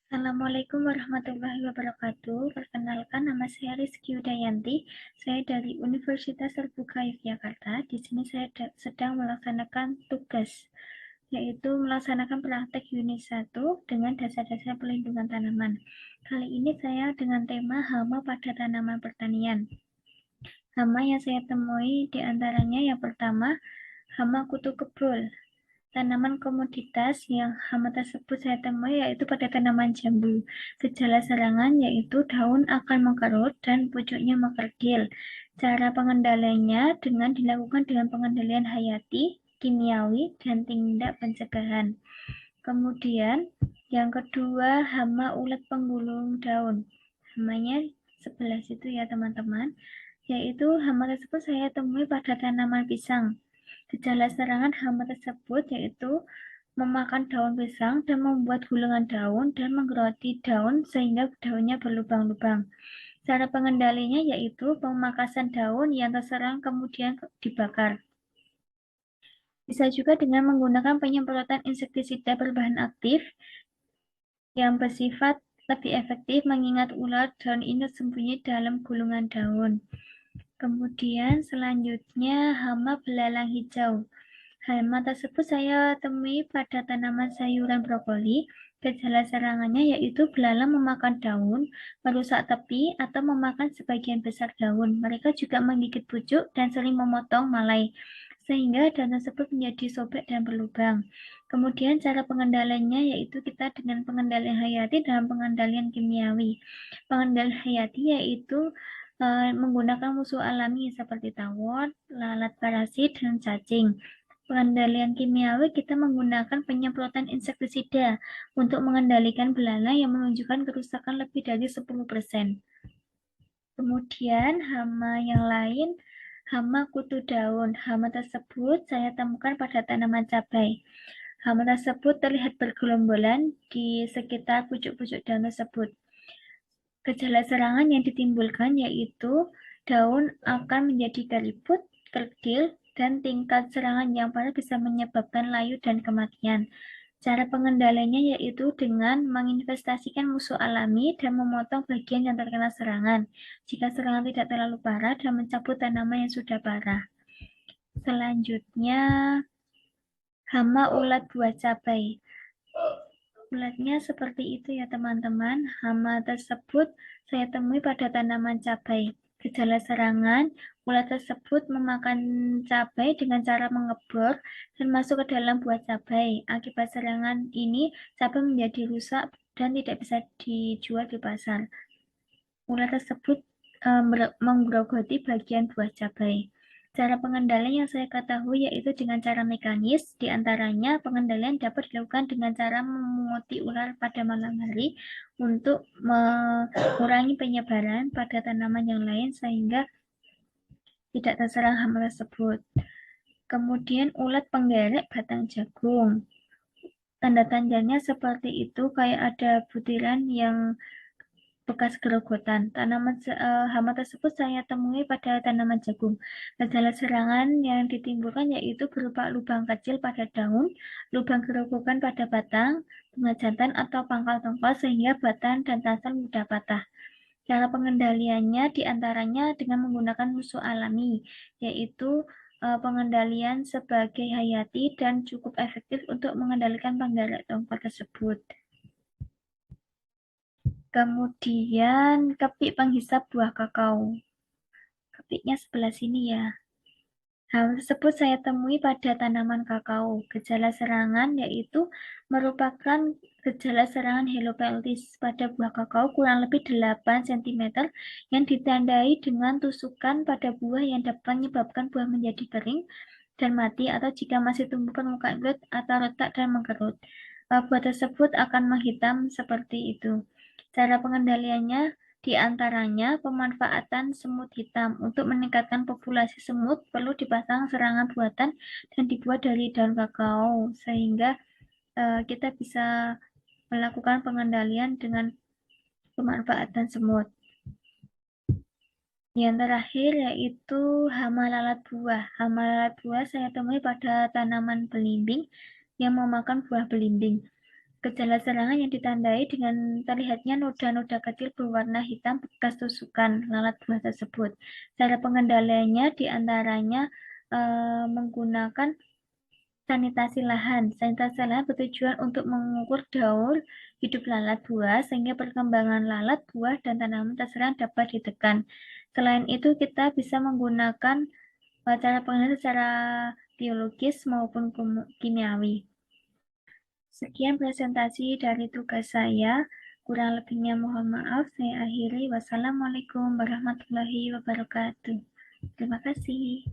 Assalamualaikum warahmatullahi wabarakatuh. Perkenalkan, nama saya Rizky Udayanti. Saya dari Universitas Terbuka Yogyakarta. Di sini saya sedang melaksanakan tugas, yaitu melaksanakan praktek unit 1 dengan dasar-dasar pelindungan tanaman. Kali ini saya dengan tema hama pada tanaman pertanian. Hama yang saya temui diantaranya yang pertama, hama kutu kebul. Tanaman komoditas yang hama tersebut saya temui yaitu pada tanaman jambu. Gejala serangan yaitu daun akan mengkerut dan pucuknya mengkerdil. Cara pengendaliannya dilakukan dengan pengendalian hayati, kimiawi, dan tindak pencegahan. Kemudian yang kedua, hama ulat penggulung daun. Hamanya sebelah situ ya teman-teman. Yaitu hama tersebut saya temui pada tanaman pisang. Gejala serangan hama tersebut yaitu memakan daun pisang dan membuat gulungan daun dan menggeroti daun sehingga daunnya berlubang-lubang. Cara pengendalinya yaitu pemangkasan daun yang terserang kemudian dibakar. Bisa juga dengan menggunakan penyemprotan insektisida berbahan aktif yang bersifat lebih efektif mengingat ular daun ini sembunyi dalam gulungan daun. Kemudian selanjutnya hama belalang hijau. Hama tersebut saya temui pada tanaman sayuran brokoli. Gejala serangannya yaitu belalang memakan daun, merusak tepi, atau memakan sebagian besar daun. Mereka juga menggigit pucuk dan sering memotong malai, sehingga daun tersebut menjadi sobek dan berlubang. Kemudian cara pengendaliannya yaitu kita dengan pengendalian hayati dan pengendalian kimiawi. Pengendalian hayati yaitu menggunakan musuh alami seperti tawon, lalat parasit, dan cacing. Pengendalian kimiawi kita menggunakan penyemprotan insektisida untuk mengendalikan belalang yang menunjukkan kerusakan lebih dari 10%. Kemudian hama yang lain, hama kutu daun. Hama tersebut saya temukan pada tanaman cabai. Hama tersebut terlihat bergelombolan di sekitar pucuk-pucuk daun tersebut. Gejala serangan yang ditimbulkan yaitu daun akan menjadi keriput, kerdil, dan tingkat serangan yang parah bisa menyebabkan layu dan kematian. Cara pengendaliannya yaitu dengan menginvestasikan musuh alami dan memotong bagian yang terkena serangan. Jika serangan tidak terlalu parah dan mencabut tanaman yang sudah parah. Selanjutnya, hama ulat buah cabai. Ulatnya seperti itu ya teman-teman. Hama tersebut saya temui pada tanaman cabai. Gejala serangan, ulat tersebut memakan cabai dengan cara mengebor dan masuk ke dalam buah cabai. Akibat serangan ini, cabai menjadi rusak dan tidak bisa dijual di pasar. Ulat tersebut menggerogoti bagian buah cabai. Cara pengendalian yang saya ketahui yaitu dengan cara mekanis, diantaranya pengendalian dapat dilakukan dengan cara memunguti ular pada malam hari untuk mengurangi penyebaran pada tanaman yang lain sehingga tidak terserang hama tersebut. Kemudian ulat penggerek batang jagung. Tanda-tandanya seperti itu, kayak ada butiran yang bekas gerogotan. Hama tersebut saya temui pada tanaman jagung. Gejala serangan yang ditimbulkan yaitu berupa lubang kecil pada daun, lubang gerogokan pada batang, bunga jantan atau pangkal tongkol sehingga batang dan tangsel mudah patah. Cara pengendaliannya diantaranya dengan menggunakan musuh alami, yaitu pengendalian sebagai hayati dan cukup efektif untuk mengendalikan penggerak tongkol tersebut. Kemudian kepik penghisap buah kakao. Kepiknya sebelah sini ya. Hal tersebut saya temui pada tanaman kakao. Gejala serangan yaitu merupakan gejala serangan helopeltis pada buah kakao kurang lebih 8 cm yang ditandai dengan tusukan pada buah yang dapat menyebabkan buah menjadi kering dan mati atau jika masih tumbuh permukaan kulit atau retak dan mengkerut. Buah tersebut akan menghitam seperti itu. Cara pengendaliannya diantaranya pemanfaatan semut hitam. Untuk meningkatkan populasi semut perlu dipasang serangan buatan dan dibuat dari daun kakao sehingga kita bisa melakukan pengendalian dengan pemanfaatan semut. Yang terakhir yaitu hama lalat buah. Hama lalat buah saya temui pada tanaman belimbing yang memakan buah belimbing. Gejala serangan yang ditandai dengan terlihatnya noda-noda kecil berwarna hitam bekas tusukan lalat buah tersebut. Cara pengendaliannya diantaranya menggunakan sanitasi lahan. Sanitasi lahan bertujuan untuk mengukur daur hidup lalat buah sehingga perkembangan lalat buah dan tanaman terserang dapat ditekan. Selain itu, kita bisa menggunakan cara pengendalian secara biologis maupun kimiawi. Sekian presentasi dari tugas saya. Kurang lebihnya mohon maaf. Saya akhiri. Wassalamualaikum warahmatullahi wabarakatuh. Terima kasih.